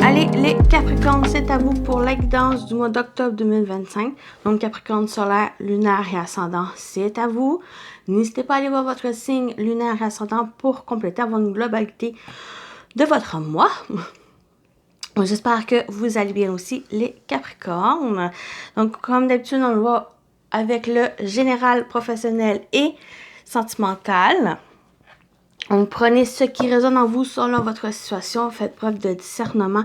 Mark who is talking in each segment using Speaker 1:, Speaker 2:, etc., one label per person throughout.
Speaker 1: Allez, les Capricornes, c'est à vous pour la guidance du mois d'octobre 2025. Donc, Capricorne solaire, lunaire et ascendant, c'est à vous. N'hésitez pas à aller voir votre signe lunaire et ascendant pour compléter avoir une globalité de votre mois. J'espère que vous allez bien aussi, les Capricornes. Donc, comme d'habitude, on le voit avec le général, professionnel et sentimental. Donc, prenez ce qui résonne en vous selon votre situation. Faites preuve de discernement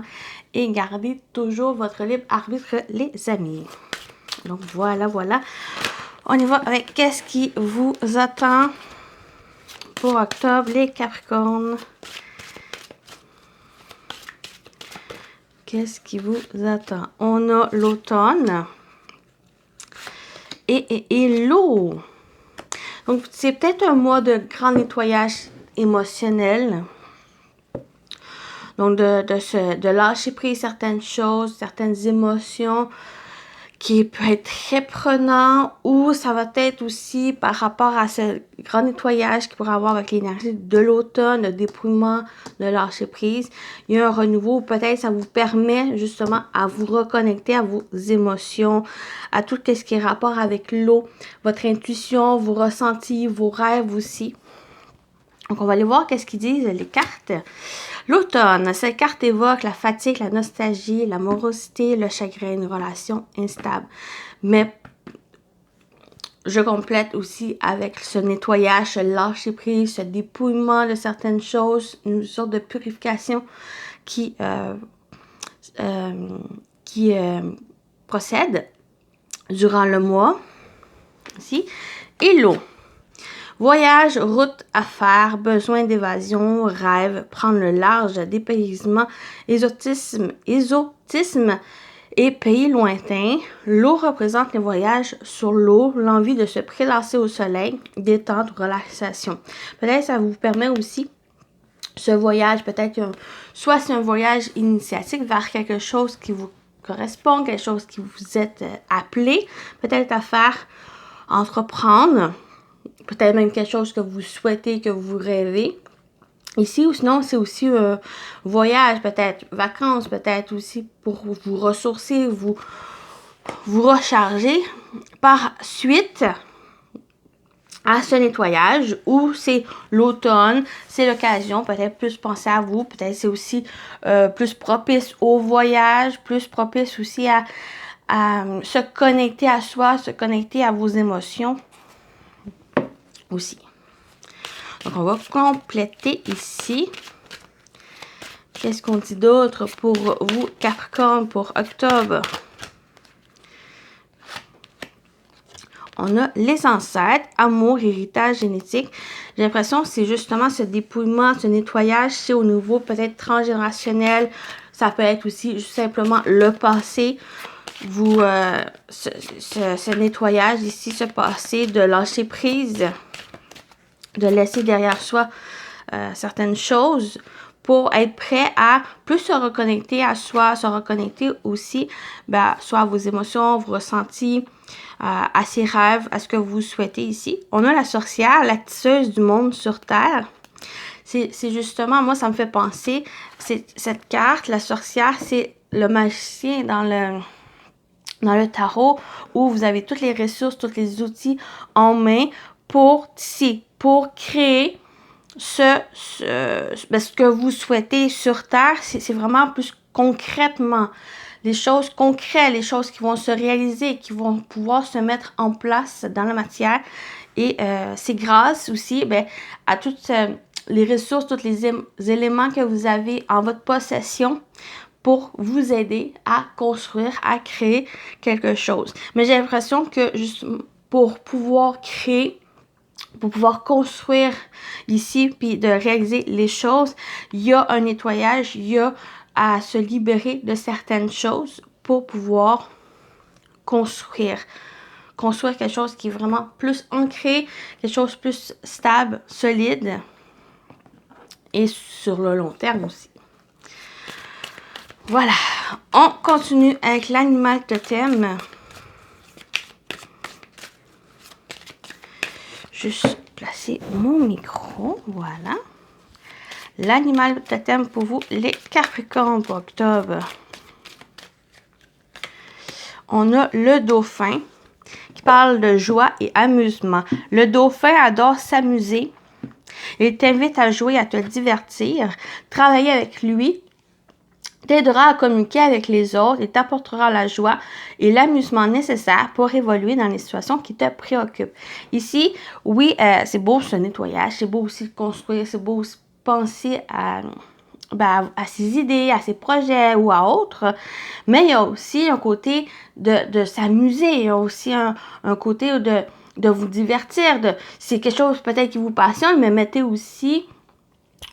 Speaker 1: et gardez toujours votre libre arbitre, les amis. Donc, voilà. On y va avec qu'est-ce qui vous attend pour octobre, les Capricornes. Qu'est-ce qui vous attend? On a l'automne et l'eau. Donc, c'est peut-être un mois de grand nettoyage émotionnel. Donc, de lâcher prise certaines choses, certaines émotions qui peut être très prenant, ou ça va être aussi par rapport à ce grand nettoyage qu'il pourrait avoir avec l'énergie de l'automne, le dépouillement, de lâcher prise. Il y a un renouveau, peut-être ça vous permet justement à vous reconnecter à vos émotions, à tout ce qui est rapport avec l'eau, votre intuition, vos ressentis, vos rêves aussi. Donc, on va aller voir qu'est-ce qu'ils disent les cartes. L'automne, cette carte évoque la fatigue, la nostalgie, la morosité, le chagrin, une relation instable. Mais je complète aussi avec ce nettoyage, ce lâcher prise, ce dépouillement de certaines choses, une sorte de purification qui procède durant le mois. Ici. Et l'eau. Voyage, route, affaires, besoin d'évasion, rêve, prendre le large, dépaysement, exotisme et pays lointains. L'eau représente les voyages sur l'eau, l'envie de se prélasser au soleil, détente, relaxation. Peut-être ça vous permet aussi ce voyage, peut-être soit c'est un voyage initiatique vers quelque chose qui vous correspond, quelque chose qui vous êtes appelé, peut-être à faire, entreprendre. Peut-être même quelque chose que vous souhaitez, que vous rêvez. Ici, ou sinon, c'est aussi voyage, peut-être, vacances, peut-être aussi pour vous ressourcer, vous recharger. Par suite à ce nettoyage, où c'est l'automne, c'est l'occasion, peut-être plus penser à vous, peut-être c'est aussi plus propice au voyage, plus propice aussi à se connecter à soi, se connecter à vos émotions aussi. Donc, on va compléter ici. Qu'est-ce qu'on dit d'autre pour vous, Capricorne, pour octobre? On a les ancêtres, amour, héritage génétique. J'ai l'impression que c'est justement ce dépouillement, ce nettoyage, c'est au niveau peut-être transgénérationnel. Ça peut être aussi simplement le passé. Vous, ce nettoyage ici, ce passé, de lâcher prise, de laisser derrière soi certaines choses pour être prêt à plus se reconnecter à soi, se reconnecter aussi soit à vos émotions, vos ressentis, à ses rêves, à ce que vous souhaitez ici. On a la sorcière, la tisseuse du monde sur Terre. C'est justement, moi, ça me fait penser, cette carte, la sorcière, c'est le magicien dans le tarot, où vous avez toutes les ressources, tous les outils en main pour tisser, pour créer ce que vous souhaitez sur Terre. C'est vraiment plus concrètement les choses concrètes, les choses qui vont se réaliser, qui vont pouvoir se mettre en place dans la matière. Et c'est grâce aussi à toutes les ressources, tous les éléments que vous avez en votre possession pour vous aider à construire, à créer quelque chose. Mais j'ai l'impression que juste pour pouvoir créer, pour pouvoir construire ici, puis de réaliser les choses, il y a un nettoyage, il y a à se libérer de certaines choses pour pouvoir construire quelque chose qui est vraiment plus ancré, quelque chose de plus stable, solide, et sur le long terme aussi. Voilà, on continue avec l'animal totem. juste placer mon micro. Voilà. L'animal totem pour vous, les Capricornes pour octobre. On a le dauphin qui parle de joie et amusement. Le dauphin adore s'amuser. Il t'invite à jouer, à te divertir. Travailler avec lui t'aidera à communiquer avec les autres et t'apportera la joie et l'amusement nécessaires pour évoluer dans les situations qui te préoccupent. Ici, oui, c'est beau ce nettoyage, c'est beau aussi construire, c'est beau aussi penser à ses idées, à ses projets ou à autres, mais il y a aussi un côté de s'amuser, il y a aussi un côté de vous divertir, c'est quelque chose peut-être qui vous passionne, mais mettez aussi,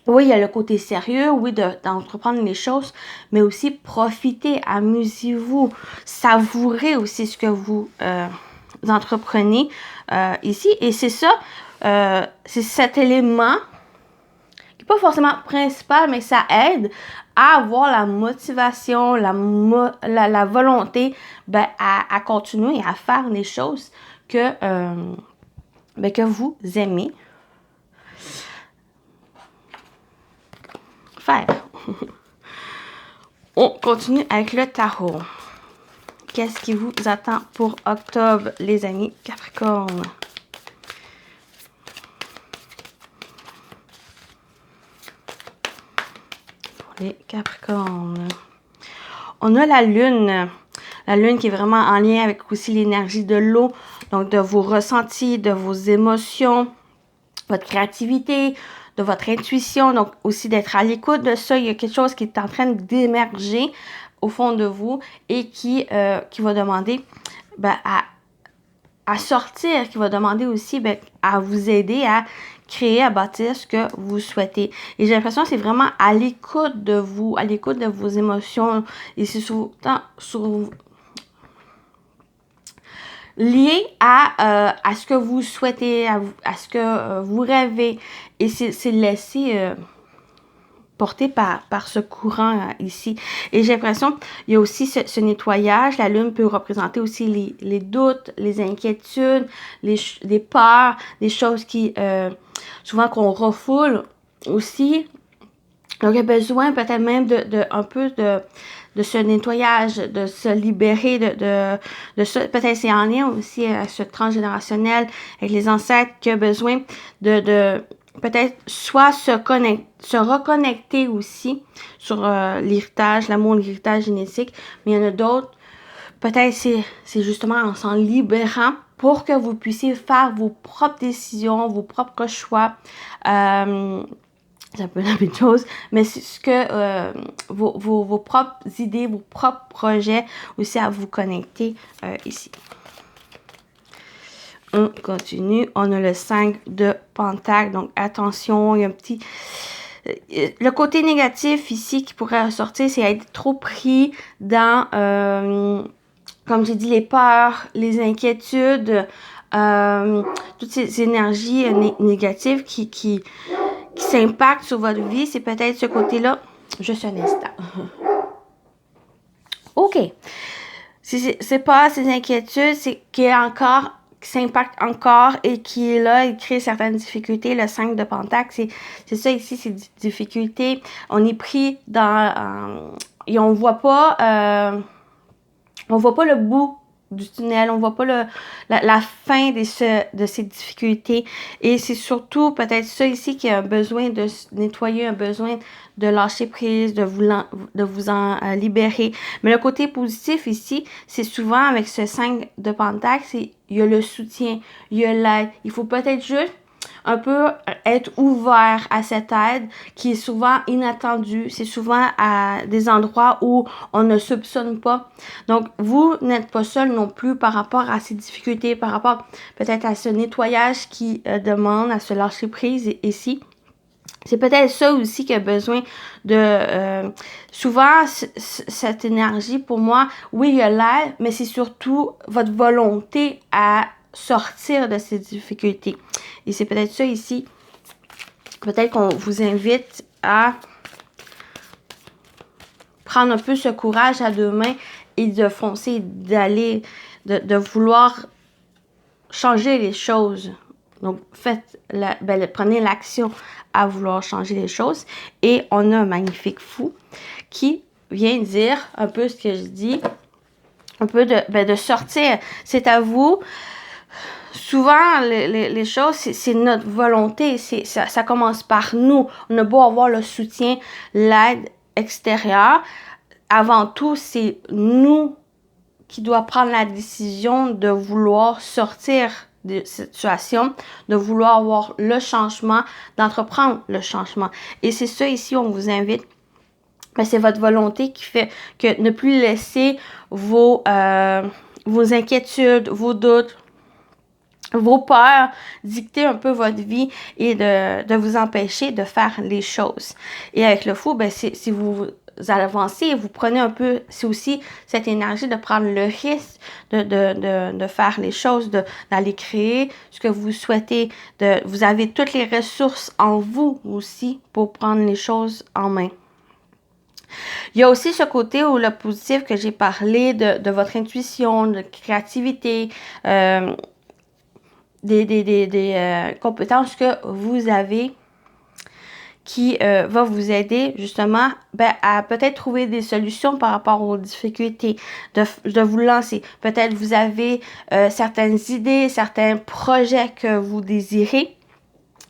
Speaker 1: oui, il y a le côté sérieux, oui, d'entreprendre les choses, mais aussi profitez, amusez-vous, savourez aussi ce que vous entreprenez ici, et c'est ça, c'est cet élément pas forcément principal, mais ça aide à avoir la motivation, la volonté à continuer et à faire les choses que vous aimez faire. On continue avec le tarot. Qu'est-ce qui vous attend pour octobre, les amis Capricorne? Les Capricornes. On a la lune. La lune qui est vraiment en lien avec aussi l'énergie de l'eau. Donc, de vos ressentis, de vos émotions, votre créativité, de votre intuition. Donc, aussi d'être à l'écoute de ça. Il y a quelque chose qui est en train d'émerger au fond de vous et qui va demander à sortir, qui va demander aussi à vous aider à créer, à bâtir ce que vous souhaitez. Et j'ai l'impression que c'est vraiment à l'écoute de vous, à l'écoute de vos émotions. Et c'est souvent lié à ce que vous souhaitez, à ce que vous rêvez. Et c'est laisser porté par ce courant ici. Et j'ai l'impression qu'il y a aussi ce nettoyage. La lune peut représenter aussi les doutes, les inquiétudes, les peurs, des choses qui souvent qu'on refoule aussi. Donc, il y a besoin peut-être même un peu de ce nettoyage, de se libérer de ça. Peut-être c'est en lien aussi à ce transgénérationnel avec les ancêtres qui a besoin de peut-être soit se reconnecter aussi sur l'héritage, l'amour, l'héritage génétique, mais il y en a d'autres, peut-être c'est justement en s'en libérant pour que vous puissiez faire vos propres décisions, vos propres choix. C'est un peu la même chose, mais c'est ce que vos propres idées, vos propres projets aussi à vous connecter ici. On continue. On a le 5 de Pentacle. Donc, attention, il y a un petit... Le côté négatif ici qui pourrait ressortir, c'est être trop pris dans, comme j'ai dit, les peurs, les inquiétudes, toutes ces énergies négatives qui s'impactent sur votre vie. C'est peut-être ce côté-là. Juste un instant. OK. C'est pas ces inquiétudes, c'est qu'il y a encore... qui s'impacte encore et qui est là, il crée certaines difficultés. Le 5 de Pentacle, c'est ça ici, c'est des difficultés. On est pris dans... et on voit pas le bout du tunnel, on voit pas la fin de ces difficultés. Et c'est surtout peut-être ça ici qui a besoin de se nettoyer, un besoin de lâcher prise, de vous en libérer. Mais le côté positif ici, c'est souvent avec ce 5 de Pentacle, il y a le soutien, il y a l'aide. Il faut peut-être juste un peu être ouvert à cette aide qui est souvent inattendue. C'est souvent à des endroits où on ne soupçonne pas. Donc, vous n'êtes pas seul non plus par rapport à ces difficultés, par rapport peut-être à ce nettoyage qui demande à se lâcher prise ici. C'est peut-être ça aussi qui a besoin de... souvent, cette énergie, pour moi, oui, il y a l'aide, mais c'est surtout votre volonté à sortir de ces difficultés. Et c'est peut-être ça ici. Peut-être qu'on vous invite à prendre un peu ce courage à deux mains et de foncer, d'aller, de vouloir changer les choses Donc, prenez l'action à vouloir changer les choses. Et on a un magnifique fou qui vient dire un peu ce que je dis, un peu de sortir. C'est à vous. Souvent, les choses, c'est notre volonté. Ça commence par nous. On a beau avoir le soutien, l'aide extérieure. Avant tout, c'est nous qui doit prendre la décision de vouloir sortir de cette situation, de vouloir avoir le changement, d'entreprendre le changement. Et c'est ça ici, on vous invite. C'est votre volonté qui fait que ne plus laisser vos inquiétudes, vos doutes, vos peurs dicter un peu votre vie et de vous empêcher de faire les choses. Et avec le fou, si vous avancez, vous prenez un peu, c'est aussi cette énergie de prendre le risque de faire les choses, d'aller créer ce que vous souhaitez. Vous avez toutes les ressources en vous aussi pour prendre les choses en main. Il y a aussi ce côté où le positif que j'ai parlé de votre intuition, de créativité, des compétences que vous avez qui va vous aider justement à peut-être trouver des solutions par rapport aux difficultés, de vous lancer. Peut-être vous avez certaines idées, certains projets que vous désirez.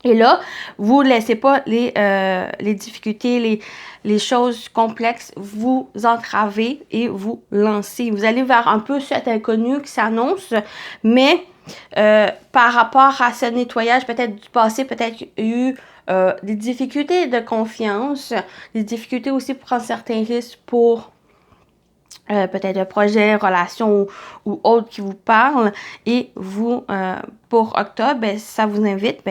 Speaker 1: Et là, vous ne laissez pas les difficultés, les choses complexes vous entraver et vous lancer. Vous allez vers un peu cet inconnu qui s'annonce, mais par rapport à ce nettoyage peut-être du passé, peut-être qu'il y a eu des difficultés de confiance, des difficultés aussi pour prendre certains risques pour peut-être un projet, relation ou autre qui vous parle. Et vous, pour octobre, ça vous invite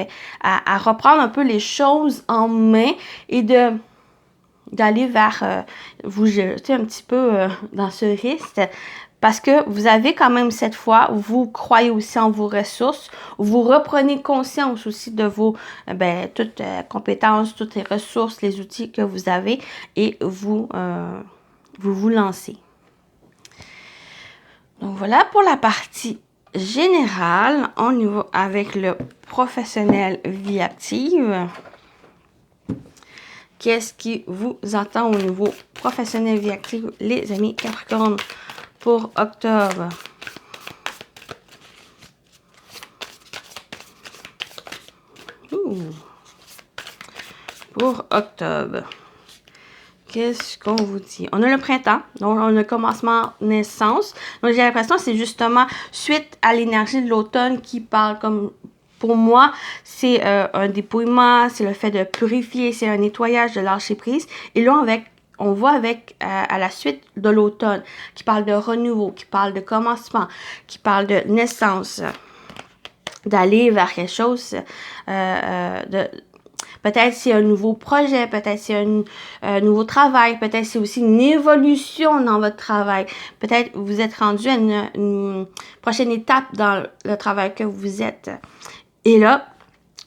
Speaker 1: à reprendre un peu les choses en main et d'aller vers vous jeter un petit peu dans ce risque. Parce que vous avez quand même cette foi, vous croyez aussi en vos ressources, vous reprenez conscience aussi de vos toutes compétences, toutes les ressources, les outils que vous avez et vous lancez. Donc voilà pour la partie générale. On y va avec le professionnel vie active. Qu'est-ce qui vous attend au niveau professionnel vie active, les amis Capricorne? Pour octobre. Pour octobre. Qu'est-ce qu'on vous dit? On a le printemps, donc on a le commencement naissance. Donc j'ai l'impression que c'est justement suite à l'énergie de l'automne qui parle comme... Pour moi, c'est un dépouillement, c'est le fait de purifier, c'est un nettoyage, de lâcher prise. Et là, on voit avec à la suite de l'automne, qui parle de renouveau, qui parle de commencement, qui parle de naissance, d'aller vers quelque chose, peut-être c'est un nouveau projet, peut-être c'est un nouveau travail, peut-être c'est aussi une évolution dans votre travail. Peut-être vous êtes rendu à une prochaine étape dans le travail que vous êtes. Et là,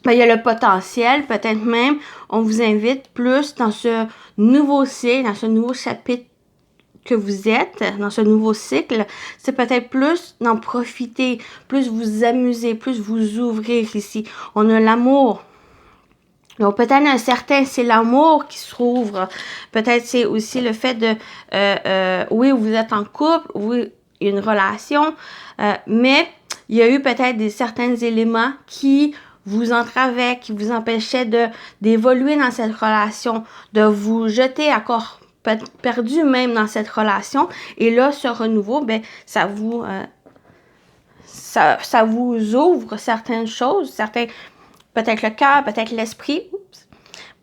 Speaker 1: il y a le potentiel, peut-être même, on vous invite plus dans ce nouveau cycle, dans ce nouveau chapitre que vous êtes, dans ce nouveau cycle, c'est peut-être plus d'en profiter, plus vous amuser, plus vous ouvrir ici. On a l'amour. Donc, peut-être un certain, c'est l'amour qui s'ouvre. Peut-être c'est aussi le fait de, oui, vous êtes en couple, oui, il y a une relation, mais il y a eu peut-être certains éléments qui vous entravaient, qui vous empêchaient d'évoluer dans cette relation, de vous jeter encore perdu même dans cette relation. Et là, ce renouveau, ça vous ouvre certaines choses, peut-être le cœur, peut-être l'esprit,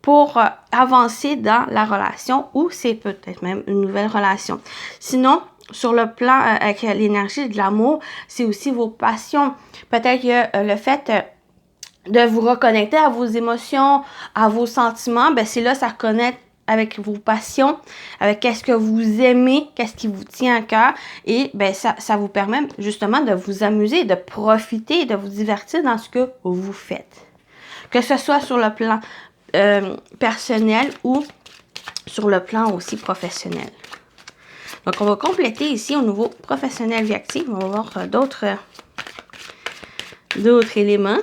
Speaker 1: pour avancer dans la relation ou c'est peut-être même une nouvelle relation. Sinon, sur le plan avec l'énergie de l'amour, c'est aussi vos passions. Peut-être que le fait de vous reconnecter à vos émotions, à vos sentiments, c'est là ça reconnecte avec vos passions, avec qu'est-ce que vous aimez, qu'est-ce qui vous tient à cœur. Et ça vous permet justement de vous amuser, de profiter, de vous divertir dans ce que vous faites. Que ce soit sur le plan personnel ou sur le plan aussi professionnel. Donc, on va compléter ici au niveau professionnel vie active. On va voir d'autres éléments.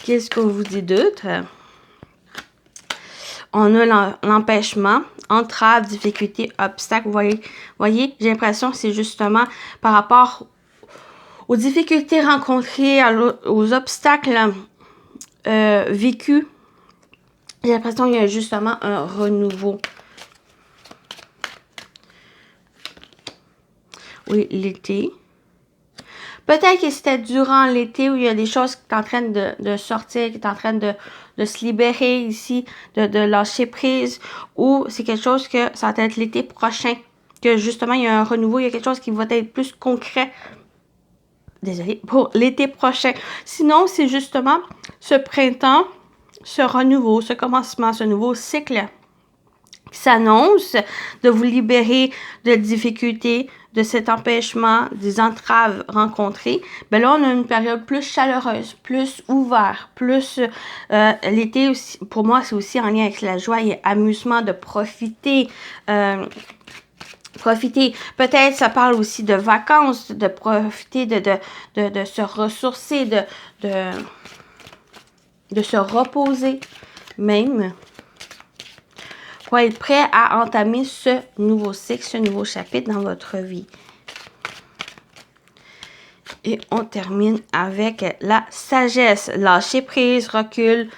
Speaker 2: Qu'est-ce qu'on vous dit d'autre? On a l'empêchement, entrave, difficulté, obstacle. Vous voyez, j'ai l'impression que c'est justement par rapport aux difficultés rencontrées, aux obstacles vécus. J'ai l'impression qu'il y a justement un renouveau. Oui, l'été. Peut-être que c'était durant l'été où il y a des choses qui sont en train de sortir, qui sont en train de se libérer ici, de lâcher prise, ou c'est quelque chose que ça va être l'été prochain, que justement il y a un renouveau, il y a quelque chose qui va être plus concret. Désolée, pour l'été prochain. Sinon, c'est justement ce printemps, ce renouveau, ce commencement, ce nouveau cycle qui s'annonce, de vous libérer de difficultés, de cet empêchement, des entraves rencontrées. Ben là, on a une période plus chaleureuse, plus ouverte, plus l'été aussi, pour moi, c'est aussi en lien avec la joie et l'amusement de profiter. Peut-être ça parle aussi de vacances, de profiter, de se ressourcer, de se reposer même. Pour être prêt à entamer ce nouveau cycle, ce nouveau chapitre dans votre vie. Et on termine avec la sagesse. Lâcher prise, recul,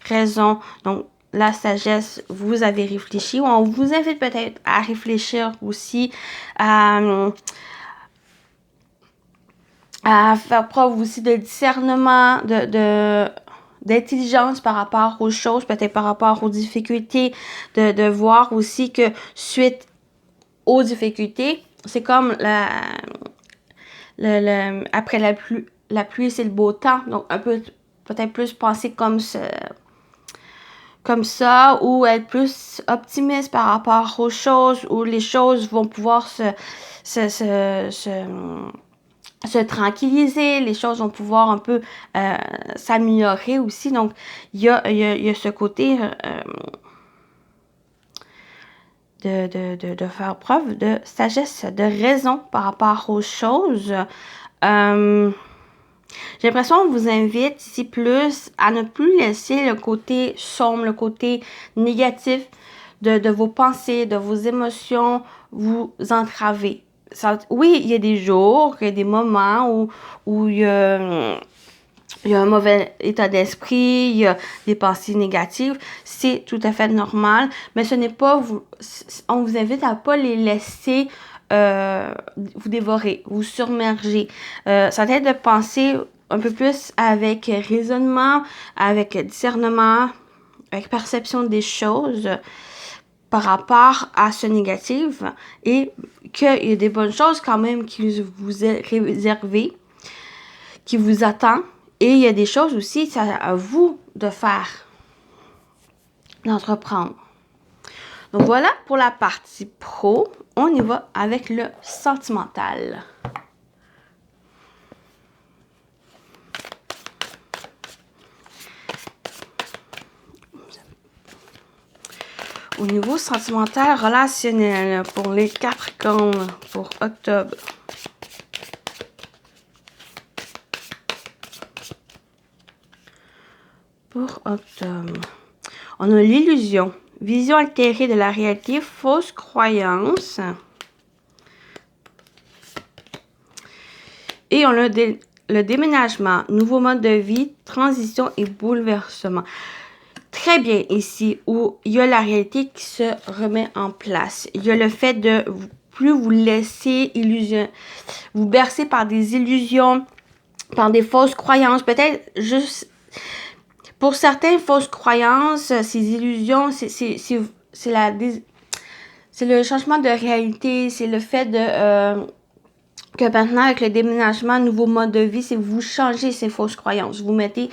Speaker 2: raison. Donc, la sagesse, vous avez réfléchi. Ou on vous invite peut-être à réfléchir aussi, à faire preuve aussi de discernement, d'intelligence par rapport aux choses, peut-être par rapport aux difficultés, de voir aussi que suite aux difficultés, c'est comme après la pluie, c'est le beau temps. Donc, un peu, peut-être plus penser comme ça, ou être plus optimiste par rapport aux choses, où les choses vont pouvoir se tranquilliser, les choses vont pouvoir un peu s'améliorer aussi. Donc, il y a ce côté de faire preuve de sagesse, de raison par rapport aux choses. J'ai l'impression qu'on vous invite ici plus à ne plus laisser le côté sombre, le côté négatif de vos pensées, de vos émotions vous entraver. Oui, il y a des jours, il y a des moments où il y a un mauvais état d'esprit, il y a des pensées négatives. C'est tout à fait normal, mais ce n'est pas on vous invite à ne pas les laisser vous dévorer, vous surmerger. Ça t'aide de penser un peu plus avec raisonnement, avec discernement, avec perception des choses par rapport à ce négatif, et qu'il y a des bonnes choses quand même qui vous est réservées, qui vous attend, et il y a des choses aussi, c'est à vous de faire, d'entreprendre. Donc voilà pour la partie pro. On y va avec le sentimental. Au niveau sentimental, relationnel, pour les Capricornes, pour octobre. Pour octobre, on a l'illusion, vision altérée de la réalité, fausse croyance. Et on a le déménagement, nouveau mode de vie, transition et bouleversement. Très bien ici, où il y a la réalité qui se remet en place. Il y a le fait de plus vous laisser vous bercer par des illusions, par des fausses croyances. Peut-être juste, pour certaines fausses croyances, ces illusions, c'est le changement de réalité, c'est le fait que maintenant, avec le déménagement, nouveau mode de vie, c'est vous changez ces fausses croyances. Vous mettez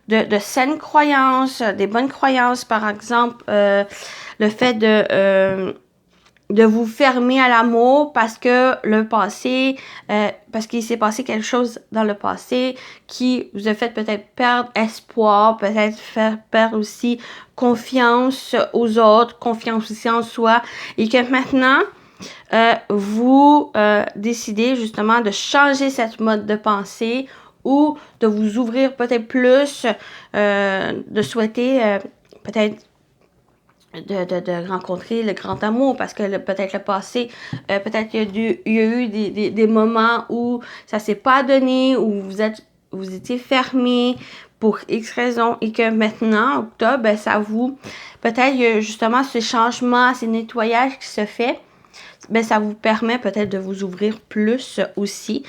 Speaker 2: de saines croyances, des bonnes croyances, par exemple, le fait de vous fermer à l'amour parce que le passé, parce qu'il s'est passé quelque chose dans le passé qui vous a fait peut-être perdre espoir, peut-être faire perdre aussi confiance aux autres, confiance aussi en soi, et que maintenant, vous décidez justement de changer cette mode de pensée ou de vous ouvrir peut-être plus, de souhaiter peut-être de rencontrer le grand amour parce que peut-être le passé, peut-être qu'il y a eu des moments où ça s'est pas donné, où vous étiez fermé pour X raisons et que maintenant, octobre, ben, ça vous, peut-être il y a justement ce changement, ce nettoyage qui se fait, ben, ça vous permet peut-être de vous ouvrir plus aussi.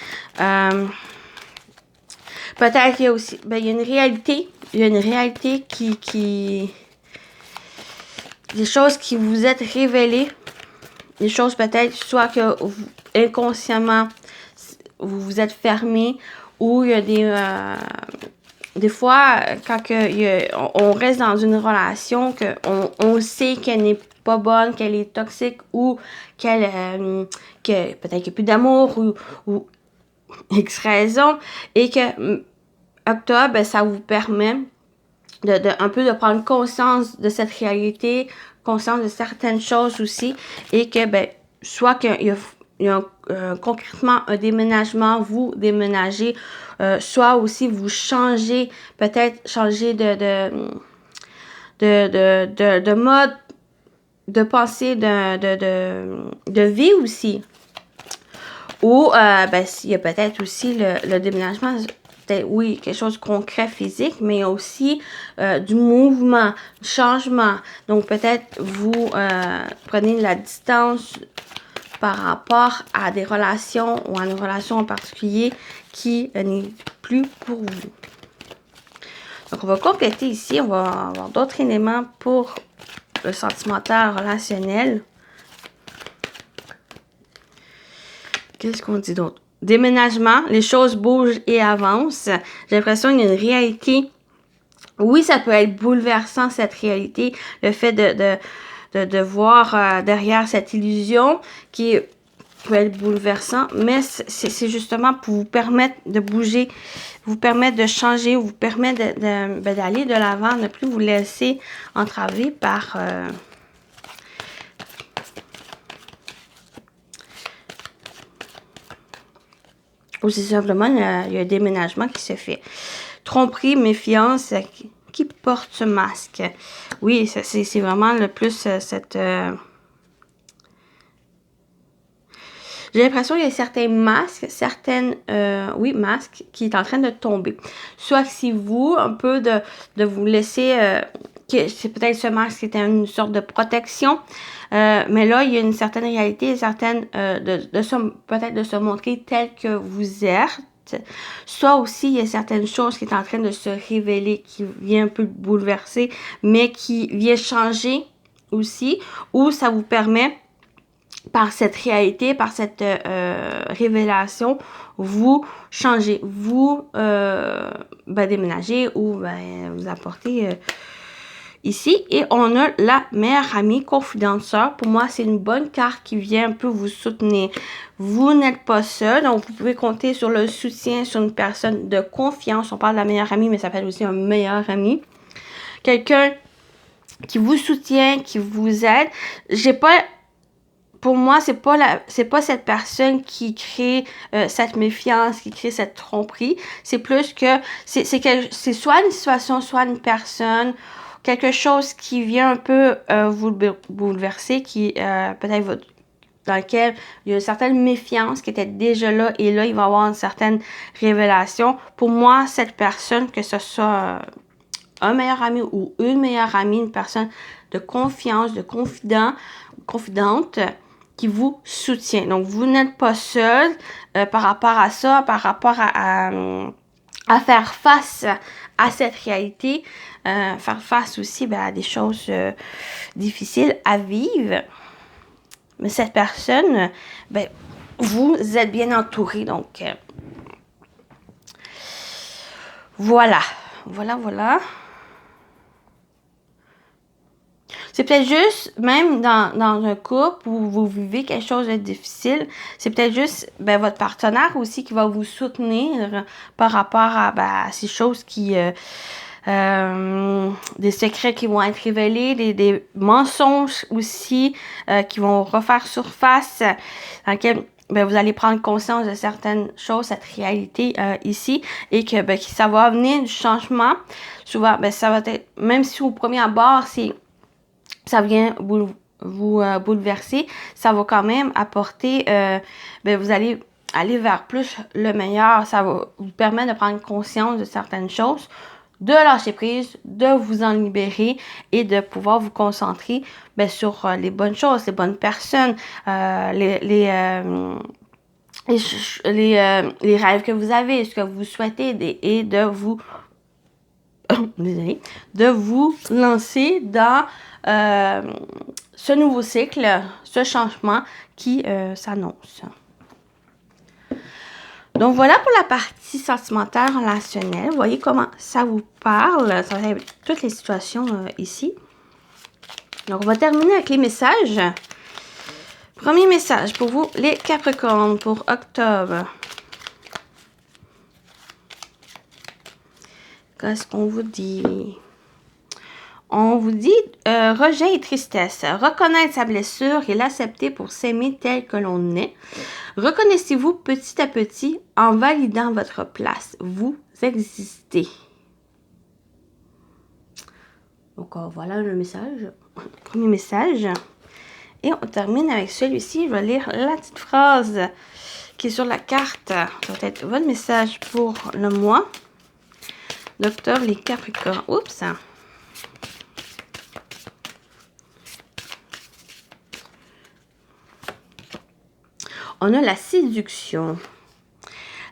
Speaker 2: Peut-être qu'il y a aussi, ben, il y a une réalité qui des choses qui vous êtes révélées, des choses peut-être soit que vous, inconsciemment vous vous êtes fermé, ou il y a des fois quand on reste dans une relation que on sait qu'elle n'est pas bonne, qu'elle est toxique, ou que peut-être qu'il n'y a plus d'amour ou X raison, et que octobre, ben, ça vous permet un peu de prendre conscience de cette réalité, conscience de certaines choses aussi, et que, ben, soit qu'il y a concrètement un déménagement, vous déménagez, soit aussi vous changez, peut-être changer de mode, de pensée, de vie aussi. Ou, ben, il y a peut-être aussi le déménagement, oui, quelque chose de concret, physique, mais il y a aussi du mouvement, du changement. Donc, peut-être vous prenez de la distance par rapport à des relations ou à une relation en particulier qui n'est plus pour vous. Donc, on va compléter ici. On va avoir d'autres éléments pour le sentimental relationnel. Qu'est-ce qu'on dit d'autre? Déménagement, les choses bougent et avancent. J'ai l'impression qu'il y a une réalité. Oui, ça peut être bouleversant, cette réalité. Le fait de voir derrière cette illusion qui peut être bouleversant. Mais c'est justement pour vous permettre de bouger, vous permettre de changer, vous permettre d'aller de l'avant, ne plus vous laisser entraver par... ou c'est simplement, il y a un déménagement qui se fait. Tromperie, méfiance, qui porte ce masque? Oui, c'est vraiment le plus cette... J'ai l'impression qu'il y a certains masques, masques qui est en train de tomber. Soit que si vous, un peu de vous laisser... c'est peut-être ce masque qui était une sorte de protection. Mais là, il y a une certaine réalité, certaine peut-être de se montrer tel que vous êtes. Soit aussi, il y a certaines choses qui sont en train de se révéler, qui vient un peu bouleverser, mais qui vient changer aussi, ou ça vous permet, par cette réalité, par cette révélation, vous changez, vous déménagez ou vous apportez... ici, et on a la meilleure amie confidencielle. Pour moi, c'est une bonne carte qui vient un peu vous soutenir. Vous n'êtes pas seul, donc vous pouvez compter sur le soutien sur une personne de confiance. On parle de la meilleure amie, mais ça peut être aussi un meilleur ami. Quelqu'un qui vous soutient, qui vous aide. Pour moi, c'est pas cette personne qui crée cette méfiance, qui crée cette tromperie. C'est plus que c'est soit une situation, soit une personne, quelque chose qui vient un peu vous bouleverser, qui peut-être dans lequel il y a une certaine méfiance qui était déjà là, et là, il va y avoir une certaine révélation. Pour moi, cette personne, que ce soit un meilleur ami ou une meilleure amie, une personne de confiance, de confidente, qui vous soutient. Donc, vous n'êtes pas seul par rapport à ça, par rapport à faire face à cette réalité, faire face aussi à des choses difficiles à vivre. Mais cette personne, vous êtes bien entouré. Donc, voilà. Voilà. C'est peut-être juste, même dans un couple où vous vivez quelque chose de difficile, c'est peut-être juste votre partenaire aussi qui va vous soutenir par rapport à ces choses qui... des secrets qui vont être révélés, des mensonges aussi qui vont refaire surface, dans lesquels ben, vous allez prendre conscience de certaines choses, cette réalité ici, et que ben, ça va venir du changement. Souvent, ben, ça va être, même si au premier abord, ça vient vous bouleverser, ça va quand même apporter, ben, vous allez aller vers plus le meilleur. Ça va vous permettre de prendre conscience de certaines choses, de lâcher prise, de vous en libérer et de pouvoir vous concentrer ben, sur les bonnes choses, les bonnes personnes, les rêves que vous avez, ce que vous souhaitez et de vous désolé, de vous lancer dans ce nouveau cycle, ce changement qui s'annonce. Donc, voilà pour la partie sentimentale, relationnelle. Vous voyez comment ça vous parle. Ça va être toutes les situations ici. Donc, on va terminer avec les messages. Premier message pour vous, les Capricornes, pour octobre. Qu'est-ce qu'on vous dit? On vous dit rejet et tristesse. Reconnaître sa blessure et l'accepter pour s'aimer tel que l'on est. Reconnaissez-vous petit à petit en validant votre place. Vous existez. Donc voilà le message. Premier message. Et on termine avec celui-ci. Je vais lire la petite phrase qui est sur la carte. Ça va être votre message pour le mois d'octobre, les Capricornes. Oups! On a la séduction.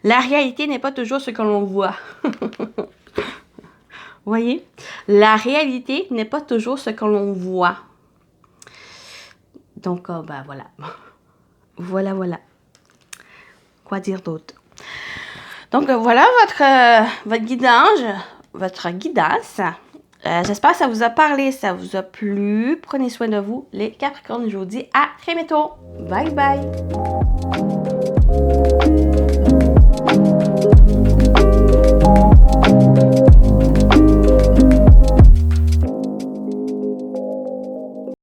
Speaker 2: La réalité n'est pas toujours ce que l'on voit. Voyez? La réalité n'est pas toujours ce que l'on voit. Donc, ben voilà. Voilà. Quoi dire d'autre? Donc, voilà votre guidance. J'espère que ça vous a parlé, ça vous a plu. Prenez soin de vous, les Capricornes. Je vous dis à très bientôt. Bye bye.